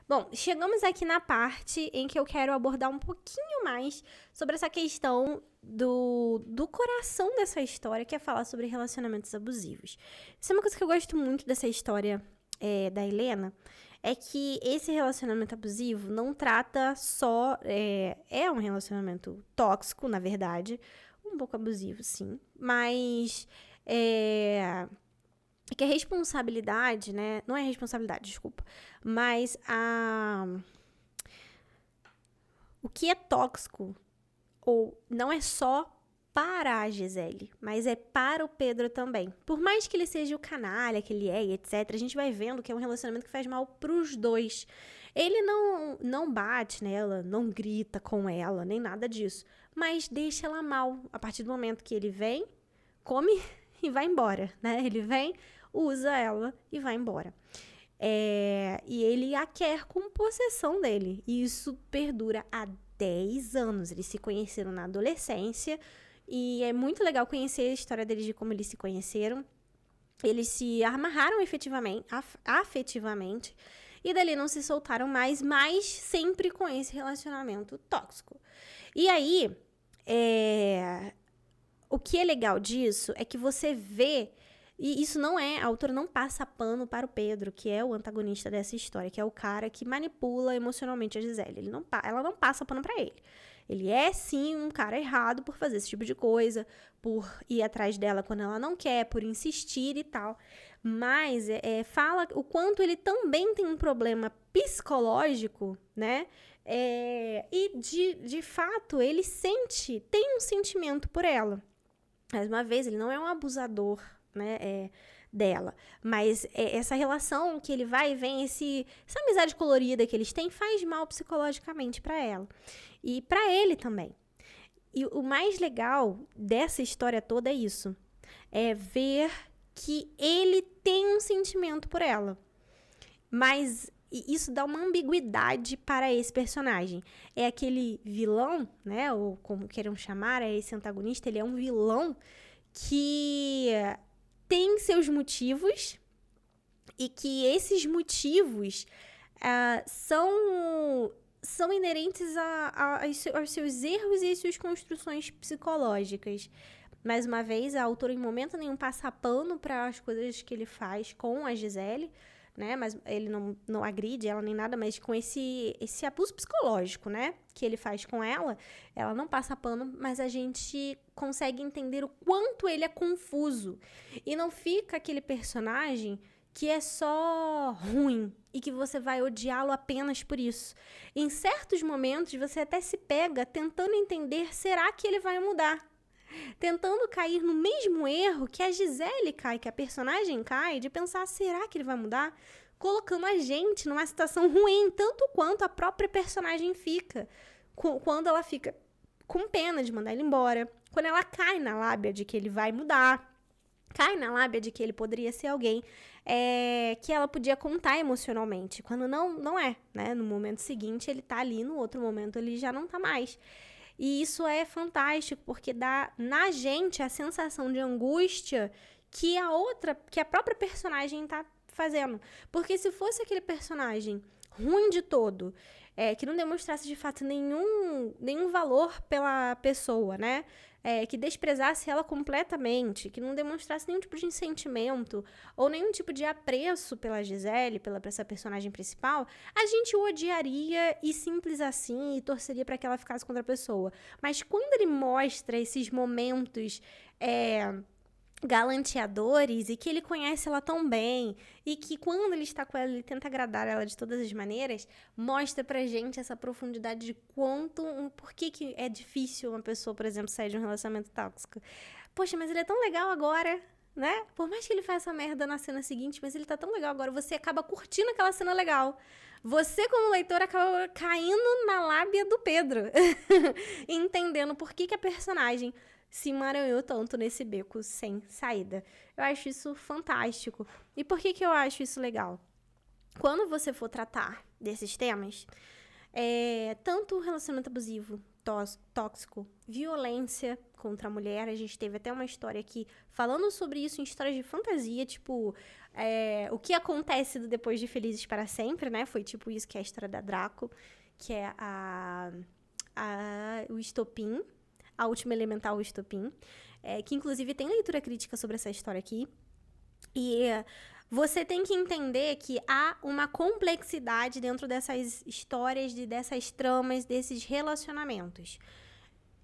Bom, chegamos aqui na parte em que eu quero abordar um pouquinho mais sobre essa questão do coração dessa história, que é falar sobre relacionamentos abusivos. Isso é uma coisa que eu gosto muito dessa história da Helena, é que esse relacionamento abusivo não trata só... É um relacionamento tóxico, na verdade, um pouco abusivo, sim, mas... que a responsabilidade, né? Não é responsabilidade, desculpa. Mas o que é tóxico, ou não é só para a Gisele, mas é para o Pedro também. Por mais que ele seja o canalha que ele é, etc., a gente vai vendo que é um relacionamento que faz mal pros dois. Ele não bate nela, não grita com ela, nem nada disso. Mas deixa ela mal. A partir do momento que ele vem, come e vai embora, né? Ele vem, usa ela e vai embora. E ele a quer com possessão dele. E isso perdura há 10 anos. Eles se conheceram na adolescência. E é muito legal conhecer a história deles, de como eles se conheceram. Eles se amarraram afetivamente. E dali não se soltaram mais, mas sempre com esse relacionamento tóxico. E aí, o que é legal disso é que você vê, e isso não é, a autora não passa pano para o Pedro, que é o antagonista dessa história, que é o cara que manipula emocionalmente a Gisele. Ela não passa pano para ele. Ele é, sim, um cara errado por fazer esse tipo de coisa, por ir atrás dela quando ela não quer, por insistir e tal. Mas fala o quanto ele também tem um problema psicológico, né? E de fato, ele tem um sentimento por ela. Mais uma vez, ele não é um abusador, né, dela. Mas essa relação que ele vai e vem, essa amizade colorida que eles têm, faz mal psicologicamente para ela. E para ele também. E o mais legal dessa história toda é isso. É ver que ele tem um sentimento por ela. Mas isso dá uma ambiguidade para esse personagem. É aquele vilão, né? Ou como queiram chamar, esse antagonista, ele é um vilão que tem seus motivos e que esses motivos são inerentes aos seus erros e às suas construções psicológicas. Mais uma vez, a autora em momento nenhum passa pano para as coisas que ele faz com a Gisele, né? Mas ele não agride ela nem nada, mas com esse abuso psicológico, né? Que ele faz com ela não passa pano, mas a gente consegue entender o quanto ele é confuso. E não fica aquele personagem que é só ruim e que você vai odiá-lo apenas por isso. Em certos momentos, você até se pega tentando entender, será que ele vai mudar? Tentando cair no mesmo erro que a Gisele cai, que a personagem cai, de pensar, será que ele vai mudar? Colocando a gente numa situação ruim, tanto quanto a própria personagem fica. Quando ela fica com pena de mandar ele embora, quando ela cai na lábia de que ele vai mudar, cai na lábia de que ele poderia ser alguém que ela podia contar emocionalmente, quando não é, né? No momento seguinte ele tá ali, no outro momento ele já não tá mais. E isso é fantástico, porque dá na gente a sensação de angústia que a própria personagem tá fazendo. Porque se fosse aquele personagem ruim de todo, que não demonstrasse de fato nenhum valor pela pessoa, né? Que desprezasse ela completamente, que não demonstrasse nenhum tipo de sentimento ou nenhum tipo de apreço pela Gisele, pela essa personagem principal, a gente o odiaria e simples assim, e torceria para que ela ficasse com outra pessoa. Mas quando ele mostra esses momentos galanteadores e que ele conhece ela tão bem e que quando ele está com ela, ele tenta agradar ela de todas as maneiras, mostra pra gente essa profundidade de por que é difícil uma pessoa, por exemplo, sair de um relacionamento tóxico. Poxa, mas ele é tão legal agora, né? Por mais que ele faça merda na cena seguinte, mas ele tá tão legal agora, você acaba curtindo aquela cena legal. Você, como leitor, acaba caindo na lábia do Pedro, entendendo por que a personagem se emaranhou tanto nesse beco sem saída. Eu acho isso fantástico. E por que eu acho isso legal? Quando você for tratar desses temas, tanto o relacionamento abusivo tóxico, violência contra a mulher. A gente teve até uma história aqui falando sobre isso em histórias de fantasia, tipo, o que acontece depois de Felizes para Sempre, né? Foi tipo isso que é a história da Draco, que é o estopim, a última elemental, o estopim, que inclusive tem leitura crítica sobre essa história aqui. E você tem que entender que há uma complexidade dentro dessas histórias, dessas tramas, desses relacionamentos.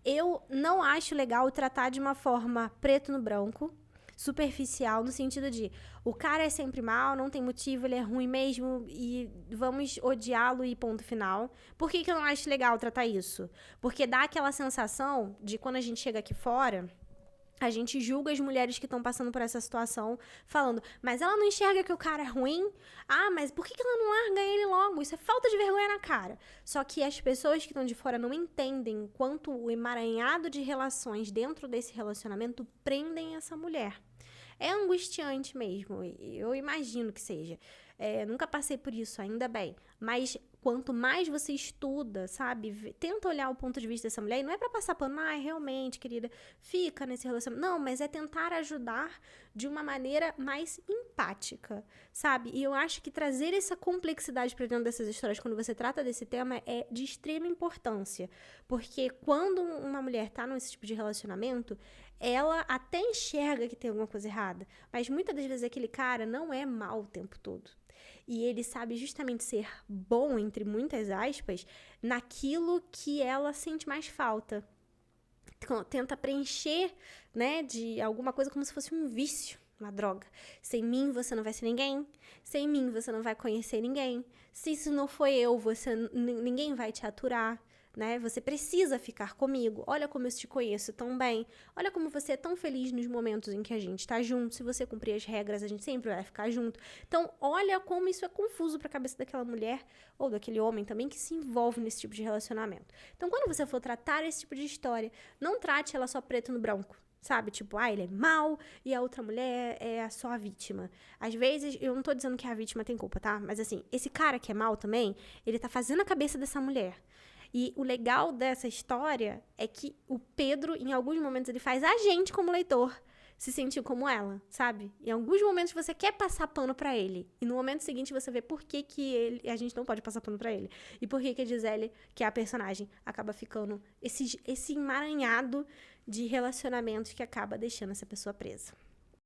Eu não acho legal tratar de uma forma preto no branco, superficial, no sentido de o cara é sempre mal, não tem motivo, ele é ruim mesmo e vamos odiá-lo e ponto final. Por que eu não acho legal tratar isso? Porque dá aquela sensação de quando a gente chega aqui fora, a gente julga as mulheres que estão passando por essa situação, falando, mas ela não enxerga que o cara é ruim? Ah, mas por que ela não larga ele logo? Isso é falta de vergonha na cara. Só que as pessoas que estão de fora não entendem quanto o emaranhado de relações dentro desse relacionamento prendem essa mulher. É angustiante mesmo, eu imagino que seja. Nunca passei por isso, ainda bem. Mas quanto mais você estuda, sabe? Tenta olhar o ponto de vista dessa mulher. E não é pra passar pano, realmente, querida, fica nesse relacionamento. Não, mas é tentar ajudar de uma maneira mais empática, sabe? E eu acho que trazer essa complexidade pra dentro dessas histórias, quando você trata desse tema, é de extrema importância. Porque quando uma mulher tá nesse tipo de relacionamento, ela até enxerga que tem alguma coisa errada. Mas muitas das vezes aquele cara não é mal o tempo todo. E ele sabe justamente ser bom, entre muitas aspas, naquilo que ela sente mais falta. Tenta preencher, né, de alguma coisa como se fosse um vício, uma droga. Sem mim você não vai ser ninguém. Sem mim você não vai conhecer ninguém. Se isso não for eu, ninguém vai te aturar. Né? Você precisa ficar comigo. Olha como eu te conheço tão bem. Olha como você é tão feliz nos momentos em que a gente tá junto. Se você cumprir as regras, a gente sempre vai ficar junto. Então, olha como isso é confuso pra cabeça daquela mulher ou daquele homem também que se envolve nesse tipo de relacionamento. Então, quando você for tratar esse tipo de história, não trate ela só preto no branco. Sabe? Tipo, ele é mau e a outra mulher é só a vítima. Às vezes, eu não tô dizendo que a vítima tem culpa, tá? Mas assim, esse cara que é mau também, ele tá fazendo a cabeça dessa mulher. E o legal dessa história é que o Pedro, em alguns momentos, ele faz a gente, como leitor, se sentir como ela, sabe? Em alguns momentos você quer passar pano pra ele. E no momento seguinte você vê por que a gente não pode passar pano pra ele. E por que a Gisele, que é a personagem, acaba ficando esse emaranhado de relacionamentos que acaba deixando essa pessoa presa.